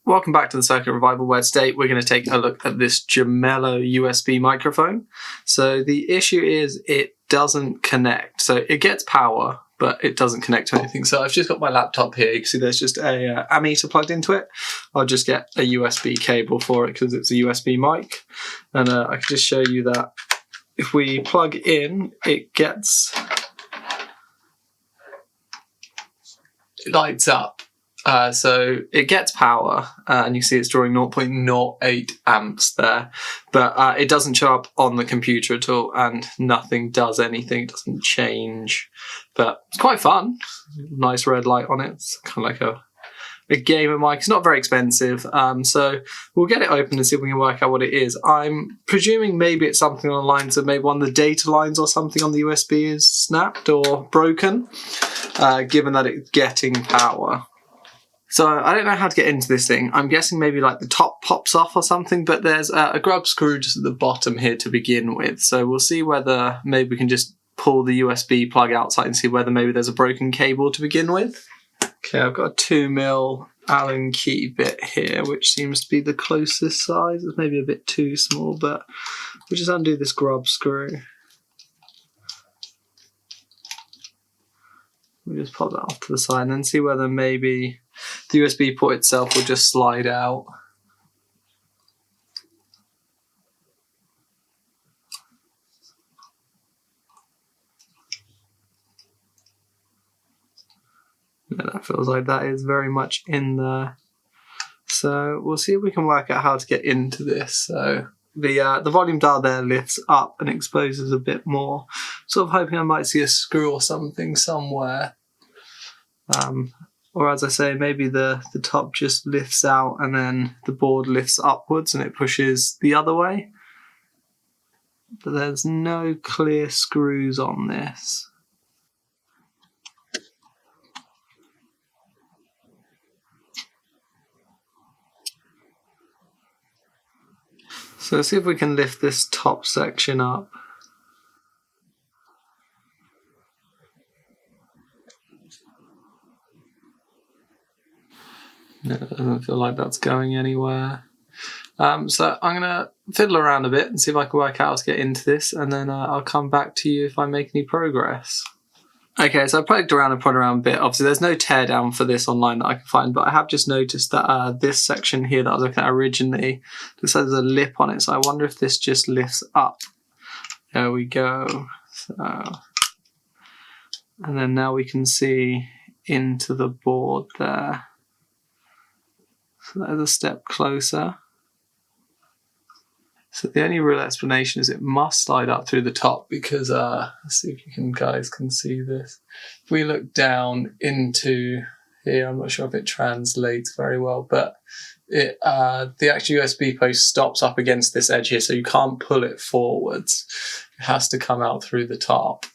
Welcome back to the Circuit Revival, where today we're going to take a look at this Gemello USB microphone. So the issue is it doesn't connect. So it gets power, but it doesn't connect to anything. So I've just got my laptop here. You can see there's just a ammeter plugged into it. I'll just get a USB cable for it because it's a USB mic. And I can just show you that if we plug in, it lights up. So it gets power, and you see it's drawing 0.08 amps there, but it doesn't show up on the computer at all, and nothing does anything, it doesn't change, but it's quite fun. Nice red light on it. It's kind of like a gamer mic. It's not very expensive, so we'll get it open and see if we can work out what it is. I'm presuming maybe it's something on the lines of maybe one of the data lines or something on the USB is snapped or broken, given that it's getting power. So I don't know how to get into this thing. I'm guessing maybe like the top pops off or something, but there's a grub screw just at the bottom here to begin with. So we'll see whether maybe we can just pull the USB plug outside and see whether maybe there's a broken cable to begin with. Okay, I've got a 2mm Allen key bit here, which seems to be the closest size. It's maybe a bit too small, but we'll just undo this grub screw. We'll just pop that off to the side and then see whether maybe the USB port itself will just slide out. Yeah, that feels like that is very much in there. So we'll see if we can work out how to get into this. So the volume dial there lifts up and exposes a bit more. Sort of hoping I might see a screw or something somewhere. Or as I say, maybe the top just lifts out and then the board lifts upwards and it pushes the other way. But there's no clear screws on this. So let's see if we can lift this top section up. No, it doesn't feel like that's going anywhere. So I'm going to fiddle around a bit and see if I can work out how to get into this, and then I'll come back to you if I make any progress. Okay, so I poked around and prodded around a bit. Obviously, there's no teardown for this online that I can find, but I have just noticed that this section here that I was looking at originally looks like there's a lip on it, so I wonder if this just lifts up. There we go. So, and then now we can see into the board there. So there's a step closer. So the only real explanation is it must slide up through the top because, let's see if you guys can see this. If we look down into here, I'm not sure if it translates very well, but the actual USB post stops up against this edge here, so you can't pull it forwards. It has to come out through the top.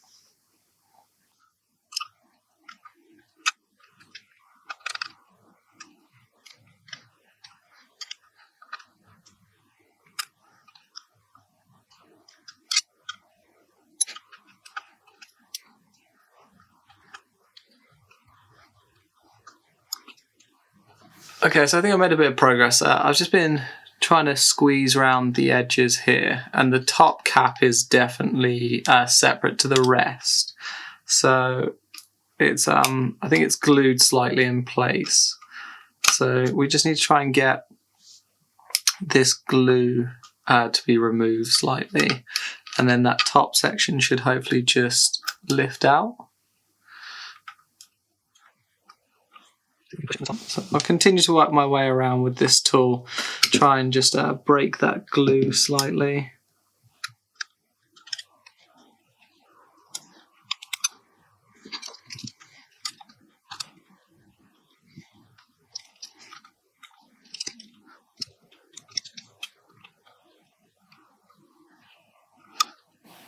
Okay, so I think I made a bit of progress. I've just been trying to squeeze around the edges here, and the top cap is definitely separate to the rest. So it's I think it's glued slightly in place. So we just need to try and get this glue to be removed slightly, and then that top section should hopefully just lift out. So I'll continue to work my way around with this tool, try and just break that glue slightly.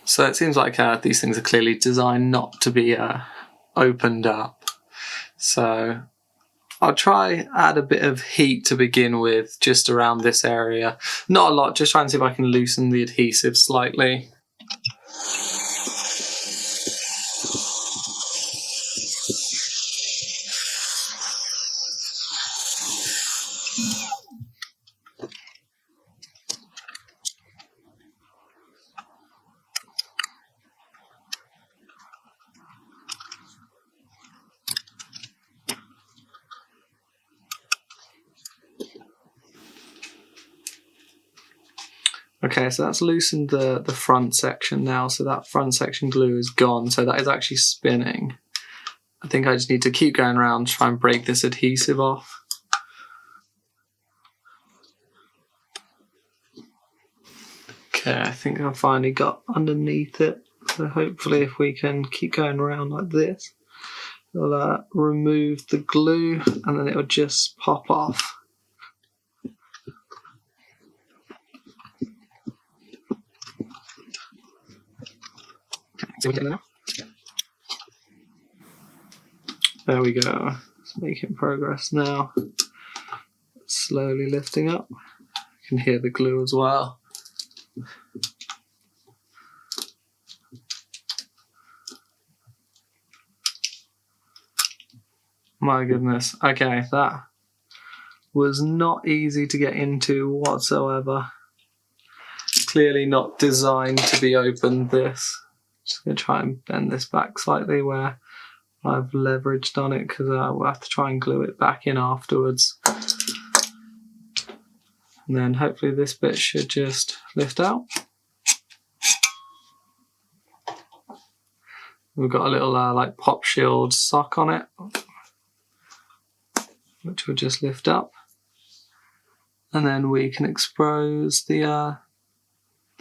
So it seems like these things are clearly designed not to be opened up. So I'll try add a bit of heat to begin with, just around this area. Not a lot, just try and see if I can loosen the adhesive slightly. Okay, so that's loosened the front section now, so that front section glue is gone, so that is actually spinning. I think I just need to keep going around, try and break this adhesive off. Okay, I think I finally got underneath it, so hopefully if we can keep going around like this, it'll remove the glue and then it'll just pop off. There we go. It's making progress now. Slowly lifting up. You can hear the glue as well. My goodness. Okay, that was not easy to get into whatsoever. Clearly not designed to be opened, this. Just going to try and bend this back slightly where I've leveraged on it, because we'll have to try and glue it back in afterwards. And then hopefully this bit should just lift out. We've got a little like pop shield sock on it, which will just lift up. And then we can expose the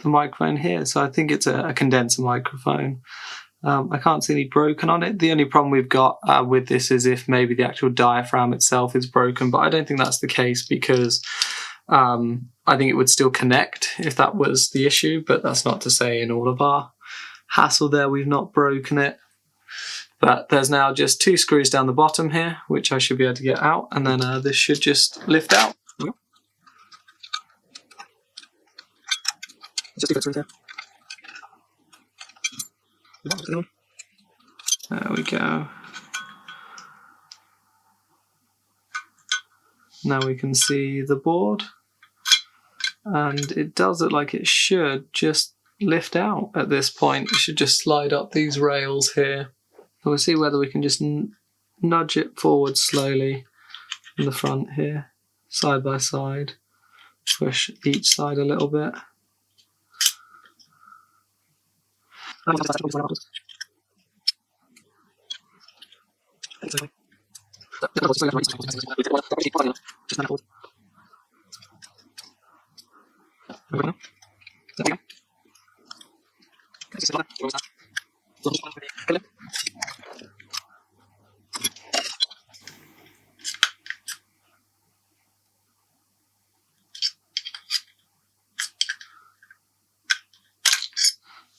microphone here. So I think it's a condenser microphone. I can't see any broken on it. The only problem we've got with this is if maybe the actual diaphragm itself is broken, but I don't think that's the case, because I think it would still connect if that was the issue, but that's not to say in all of our hassle there we've not broken it. But there's now just 2 screws down the bottom here, which I should be able to get out, and then this should just lift out. There we go. Now we can see the board, and it does look like it should just lift out at this point. It should just slide up these rails here. And we'll see whether we can just nudge it forward slowly in the front here, side by side. Push each side a little bit.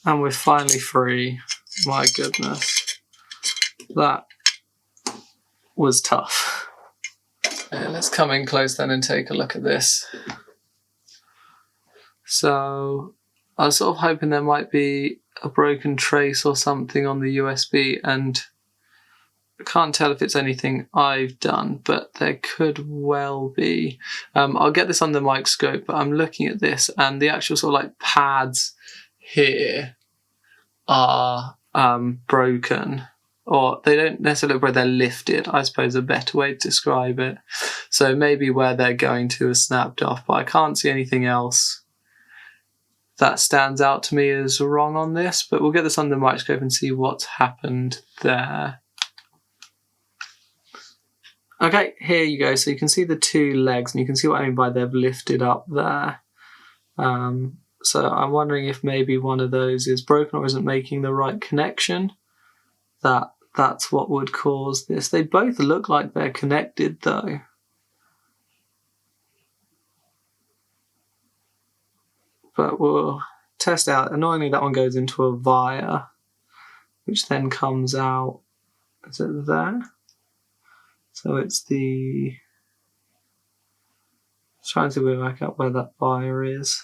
And we're finally free. My goodness. That was tough. Let's come in close then and take a look at this. So I was sort of hoping there might be a broken trace or something on the USB, and I can't tell if it's anything I've done, but there could well be. I'll get this on the microscope, but I'm looking at this and the actual sort of like pads here are broken, or they don't necessarily look where they're lifted, I suppose a better way to describe it. So maybe where they're going to is snapped off, but I can't see anything else that stands out to me as wrong on this, but we'll get this under the microscope and see what's happened there. Okay, here you go. So you can see the 2 legs, and you can see what I mean by they've lifted up there. So I'm wondering if maybe one of those is broken or isn't making the right connection. That's what would cause this. They both look like they're connected though. But we'll test out. Annoyingly, that one goes into a via, which then comes out. Is it there? So it's the. Let's try and see if we can work out where that via is.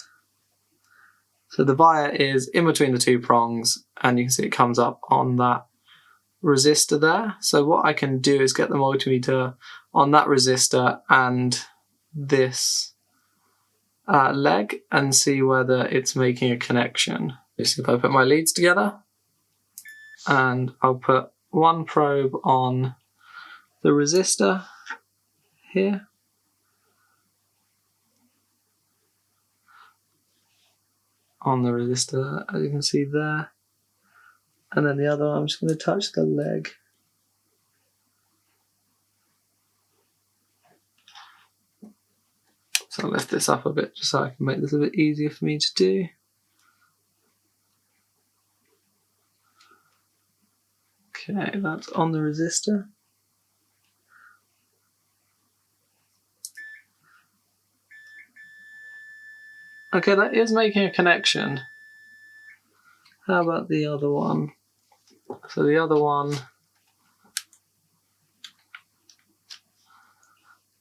So the via is in between the 2 prongs, and you can see it comes up on that resistor there. So what I can do is get the multimeter on that resistor and this leg and see whether it's making a connection. Just if I put my leads together, and I'll put one probe on the resistor here, on the resistor, as you can see there. And then the other one, I'm just going to touch the leg. So I'll lift this up a bit just so I can make this a bit easier for me to do. Okay, that's on the resistor. Okay, that is making a connection. How about the other one? So the other one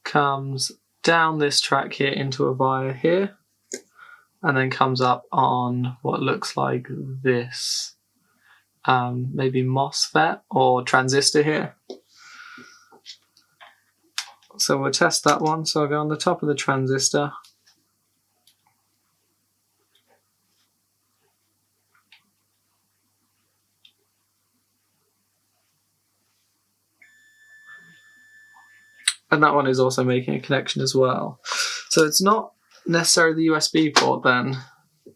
comes down this track here into a wire here, and then comes up on what looks like this, maybe MOSFET or transistor here. So we'll test that one. So I'll go on the top of the transistor. And that one is also making a connection as well. So it's not necessarily the USB port then.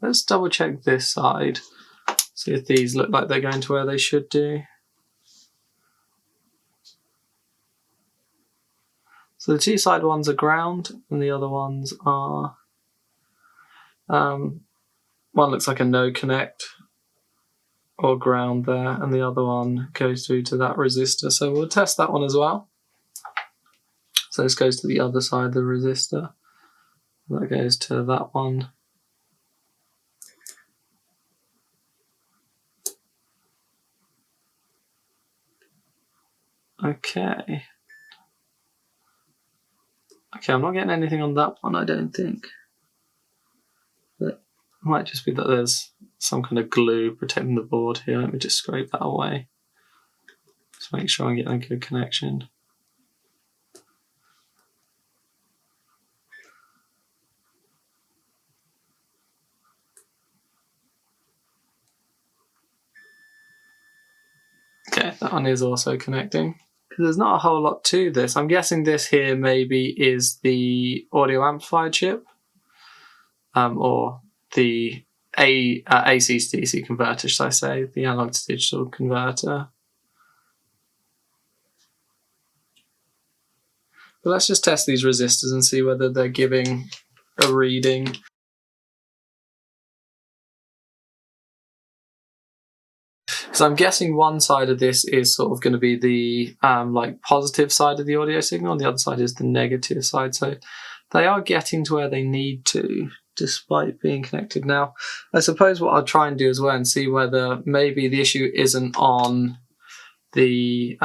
Let's double check this side. See if these look like they're going to where they should do. So the two side ones are ground and the other ones are, one looks like a no connect or ground there, and the other one goes through to that resistor. So we'll test that one as well. So this goes to the other side of the resistor. That goes to that one. Okay. Okay, I'm not getting anything on that one, I don't think. But it might just be that there's some kind of glue protecting the board here. Let me just scrape that away. Just make sure I'm getting a good connection. Okay, that one is also connecting. There's not a whole lot to this. I'm guessing this here maybe is the audio amplifier chip, or the AC to DC converter, should I say, the analog to digital converter. But let's just test these resistors and see whether they're giving a reading. So I'm guessing one side of this is sort of going to be the like positive side of the audio signal, and the other side is the negative side. So they are getting to where they need to, despite being connected. Now, I suppose what I'll try and do as well and see whether maybe the issue isn't on the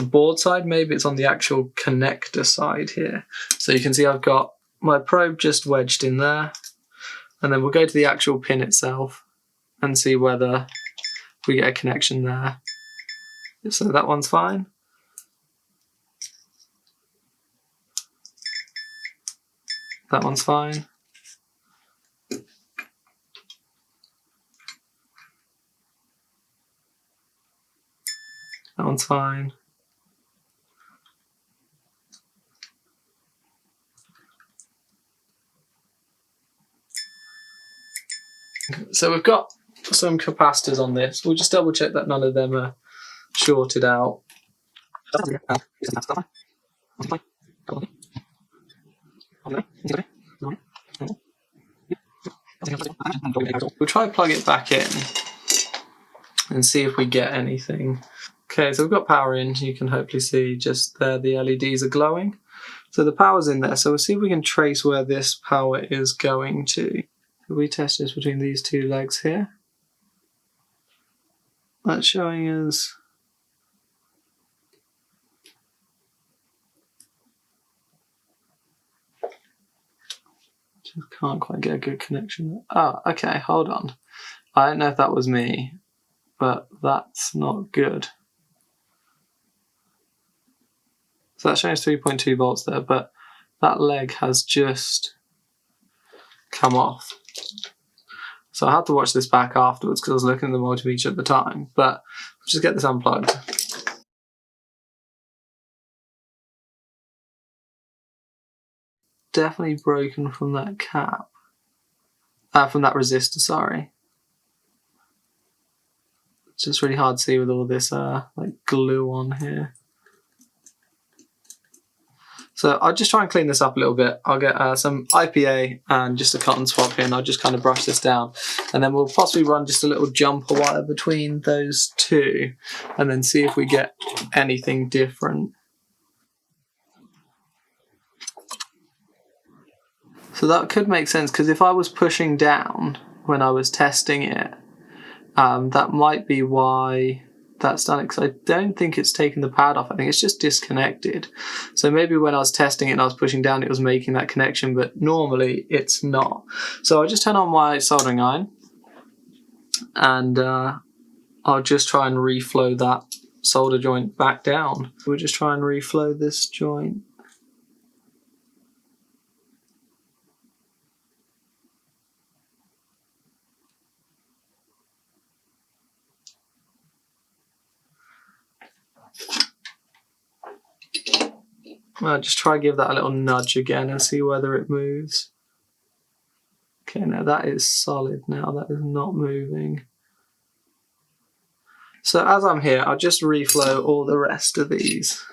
board side, maybe it's on the actual connector side here. So you can see I've got my probe just wedged in there, and then we'll go to the actual pin itself and see whether we get a connection there. So that one's fine. That one's fine. That one's fine. So we've got some capacitors on this. We'll just double check that none of them are shorted out. We'll try to plug it back in and see if we get anything. Okay, so we've got power in. You can hopefully see just there the LEDs are glowing. So the power's in there. So we'll see if we can trace where this power is going to. If we test this between these two legs here, that's showing us just can't quite get a good connection. Oh, okay, hold on. I don't know if that was me, but that's not good. So that's showing us 3.2 volts there, but that leg has just come off. So I had to watch this back afterwards because I was looking at the multimeter at the time, but let's just get this unplugged. Definitely broken from that cap. from that resistor, sorry. It's just really hard to see with all this like glue on here. So I'll just try and clean this up a little bit. I'll get some IPA and just a cotton swab here, and I'll just kind of brush this down. And then we'll possibly run just a little jumper wire between those two, and then see if we get anything different. So that could make sense, because if I was pushing down when I was testing it, that might be why that's done it, because I don't think it's taken the pad off. I think it's just disconnected. So maybe when I was testing it and I was pushing down, it was making that connection, but normally it's not. So I'll just turn on my soldering iron, and I'll just try and reflow that solder joint back down. We'll just try and reflow this joint. I'll just try and give that a little nudge again and see whether it moves. Okay, now that is solid now, that is not moving. So as I'm here, I'll just reflow all the rest of these.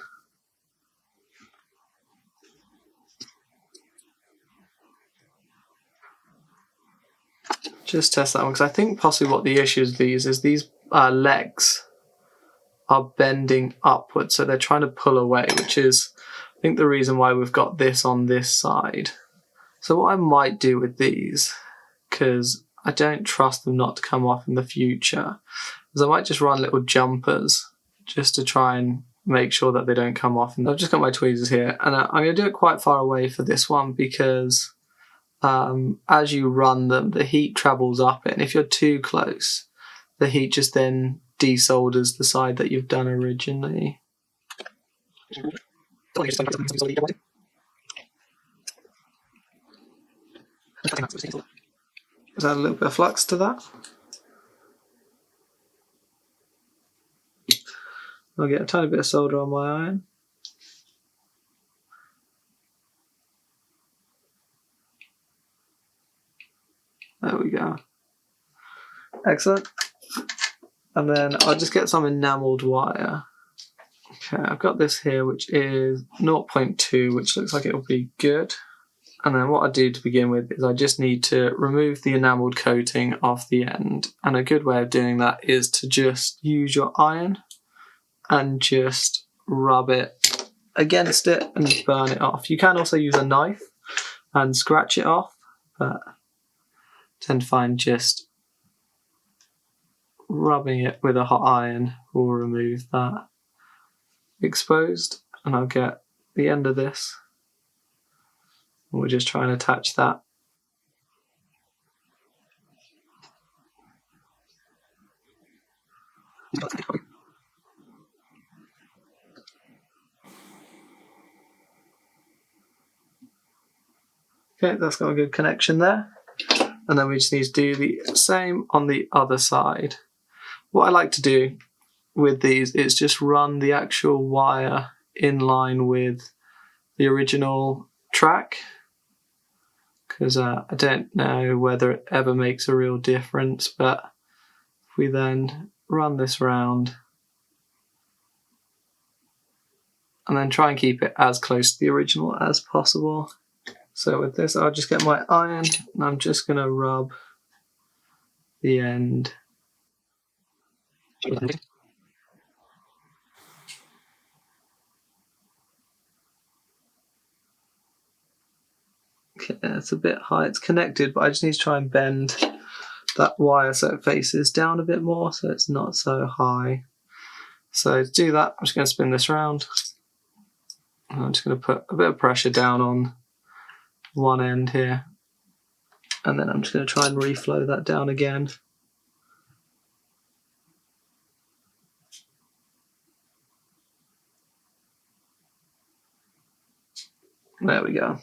Just test that one, because I think possibly what the issue is these legs are bending upwards, so they're trying to pull away, which is, I think, the reason why we've got this on this side. So what I might do with these, because I don't trust them not to come off in the future, is I might just run little jumpers just to try and make sure that they don't come off. And I've just got my tweezers here, and I'm going to do it quite far away for this one, because as you run them, the heat travels up it, and if you're too close, the heat just then desolders the side that you've done originally. Is that a little bit of flux to that? I'll get a tiny bit of solder on my iron. There we go. Excellent. And then I'll just get some enameled wire. Okay, I've got this here, which is 0.2, which looks like it'll be good. And then what I do to begin with is I just need to remove the enameled coating off the end. And a good way of doing that is to just use your iron and just rub it against it and burn it off. You can also use a knife and scratch it off, but I tend to find just rubbing it with a hot iron will remove that exposed. And I'll get the end of this, and we'll just try and attach that. Okay, that's got a good connection there. And then we just need to do the same on the other side. What I like to do with these is just run the actual wire in line with the original track, because I don't know whether it ever makes a real difference, but if we then run this round and then try and keep it as close to the original as possible. So with this, I'll just get my iron and I'm just going to rub the end. Okay, it's a bit high, it's connected, but I just need to try and bend that wire so it faces down a bit more, so it's not so high. So to do that, I'm just going to spin this around. And I'm just going to put a bit of pressure down on one end here, and then I'm just going to try and reflow that down again. There we go.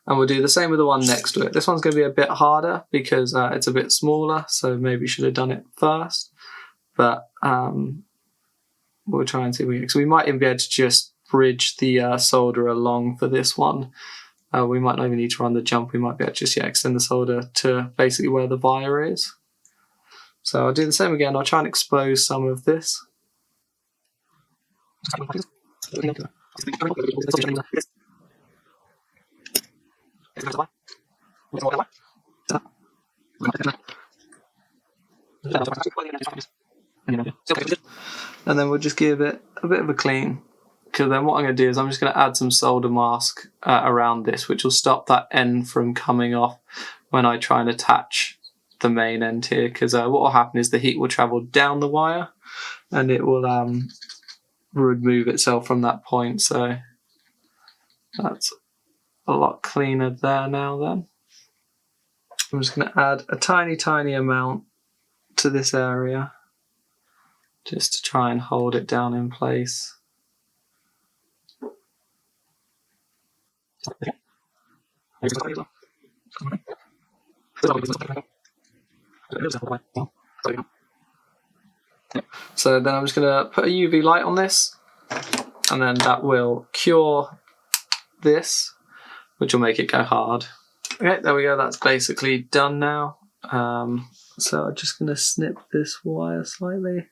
And we'll do the same with the one next to it. This one's going to be a bit harder because it's a bit smaller, so maybe you should have done it first. But we'll try and see. So we might even be able to just bridge the solder along for this one We might not even need to run the jump. We might be able to just extend the solder to basically where the wire is. So I'll do the same again. I'll try and expose some of this. And then we'll just give it a bit of a clean. Because then what I'm going to do is I'm just going to add some solder mask around this, which will stop that end from coming off when I try and attach the main end here. Because what will happen is the heat will travel down the wire and it will remove itself from that point. So that's a lot cleaner there now then. I'm just going to add a tiny amount to this area just to try and hold it down in place. So then I'm just going to put a UV light on this, and then that will cure this, which will make it go hard. Okay, there we go, that's basically done now. So I'm just going to snip this wire slightly.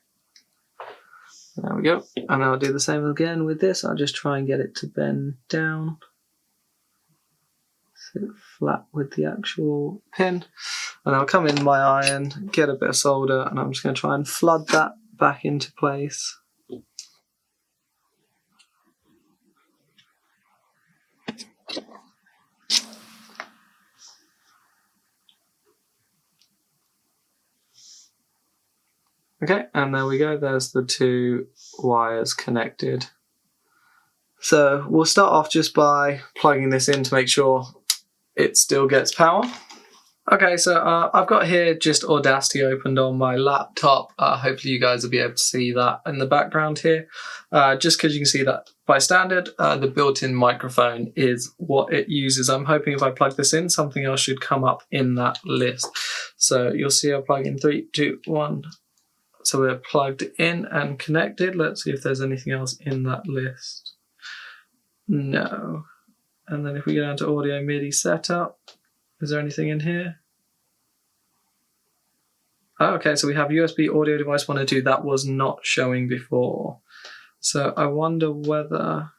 There we go. And I'll do the same again with this. I'll just try and get it to bend down. Sit flat with the actual pin. And I'll come in my iron, get a bit of solder, and I'm just going to try and flood that back into place. Okay, and there we go, there's the two wires connected. So we'll start off just by plugging this in to make sure it still gets power. Okay, so I've got here just Audacity opened on my laptop. Hopefully you guys will be able to see that in the background here. Just because you can see that by standard, the built-in microphone is what it uses. I'm hoping if I plug this in, something else should come up in that list. So you'll see I'll plug in 3, 2, 1. So we're plugged in and connected. Let's see if there's anything else in that list. No. And then if we go down to audio MIDI setup, is there anything in here? Oh, okay, so we have USB audio device 1 and 2. That was not showing before. So I wonder whether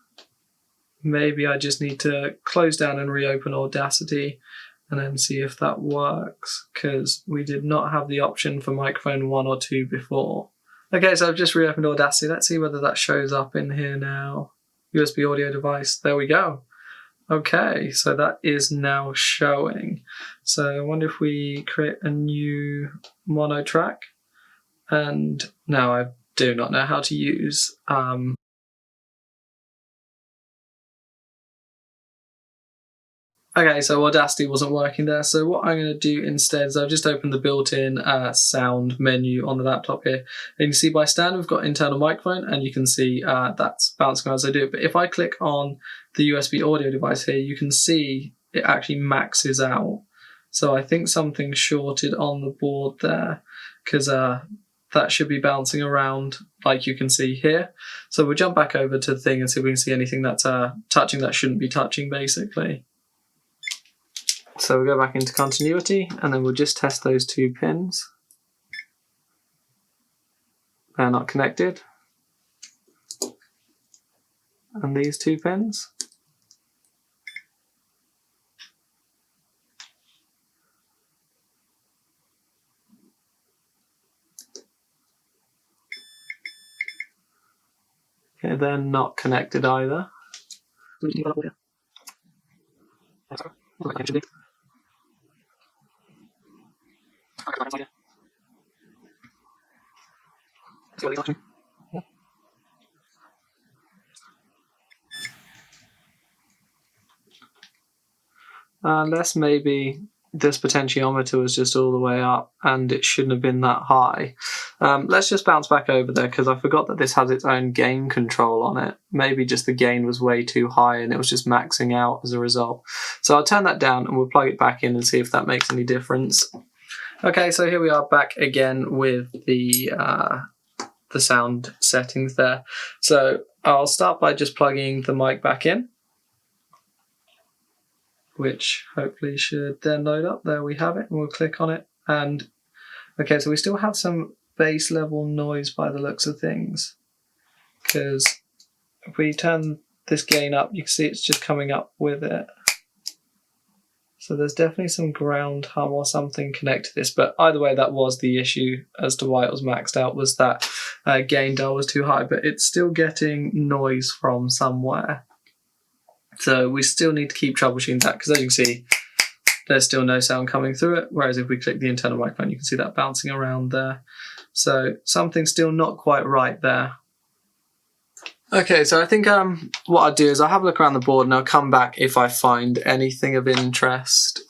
maybe I just need to close down and reopen Audacity and then see if that works, because we did not have the option for microphone 1 or 2 before. Okay, so I've just reopened Audacity. Let's see whether that shows up in here now. USB audio device, there we go. Okay, so that is now showing. So I wonder if we create a new mono track. And now I do not know how to use Okay, so Audacity wasn't working there. So what I'm going to do instead is I've just opened the built-in sound menu on the laptop here. And you can see by standard we've got internal microphone, and you can see that's bouncing as I do it. But if I click on the USB audio device here, you can see it actually maxes out. So I think something's shorted on the board there, because that should be bouncing around like you can see here. So we'll jump back over to the thing and see if we can see anything that's touching that shouldn't be touching, basically. So we'll go back into continuity, and then we'll just test those 2 pins. They're not connected. And these 2 pins. Okay, they're not connected either. Unless maybe this potentiometer was just all the way up and it shouldn't have been that high. Let's just bounce back over there, because I forgot that this has its own gain control on it. Maybe just the gain was way too high and it was just maxing out as a result. So I'll turn that down and we'll plug it back in and see if that makes any difference. Okay, so here we are back again with the sound settings there. So I'll start by just plugging the mic back in. which hopefully should then load up. There we have it, and we'll click on it. And okay, so we still have some bass level noise by the looks of things, because if we turn this gain up, you can see it's just coming up with it. So there's definitely some ground hum or something connected to this, but either way, that was the issue as to why it was maxed out, was that gain dial was too high, but it's still getting noise from somewhere. So we still need to keep troubleshooting that, because as you can see, there's still no sound coming through it, whereas if we click the internal microphone, you can see that bouncing around there. So something's still not quite right there. Okay, so I think what I'll do is I'll have a look around the board and I'll come back if I find anything of interest.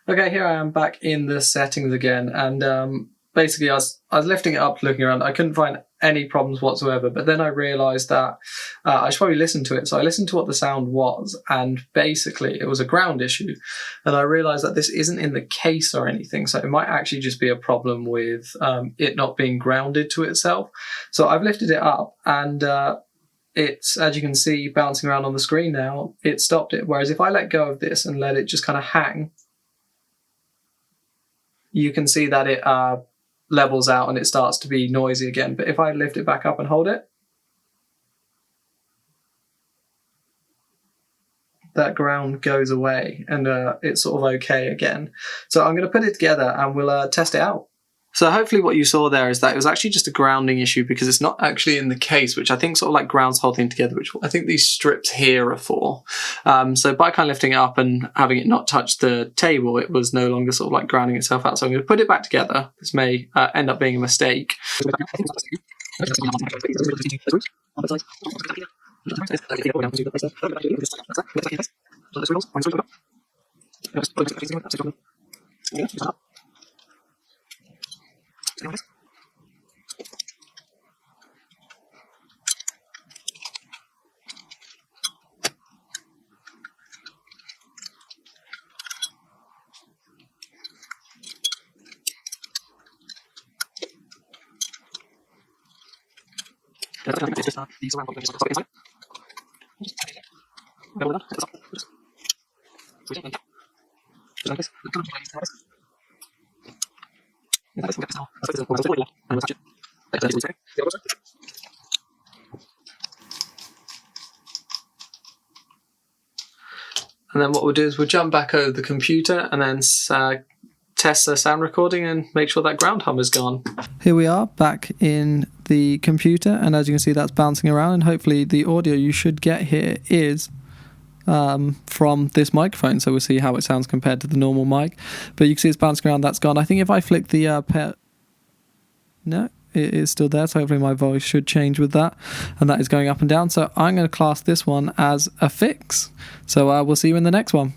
Okay, here I am back in the settings again, and basically I was lifting it up, looking around. I couldn't find any problems whatsoever, but then I realised that I should probably listen to it. So I listened to what the sound was, and basically it was a ground issue. And I realised that this isn't in the case or anything, so it might actually just be a problem with it not being grounded to itself. So I've lifted it up, and it's, as you can see, bouncing around on the screen now. It stopped it, whereas if I let go of this and let it just kind of hang, you can see that it levels out and it starts to be noisy again. But if I lift it back up and hold it, that ground goes away and it's sort of okay again. So I'm going to put it together and we'll test it out. So hopefully what you saw there is that it was actually just a grounding issue, because it's not actually in the case, which I think sort of like grounds the whole thing together, which I think these strips here are for. So by kind of lifting it up and having it not touch the table, it was no longer sort of like grounding itself out. So I'm going to put it back together. This may end up being a mistake. And then what we'll do is we'll jump back over the computer and then test the sound recording and make sure that ground hum is gone. Here we are back in the computer, and as you can see, that's bouncing around, and hopefully the audio you should get here is from this microphone, so we'll see how it sounds compared to the normal mic. But you can see it's bouncing around, that's gone. I think if I flick the no, it is still there, so hopefully my voice should change with that, and that is going up and down. So I'm going to class this one as a fix. So we'll see you in the next one.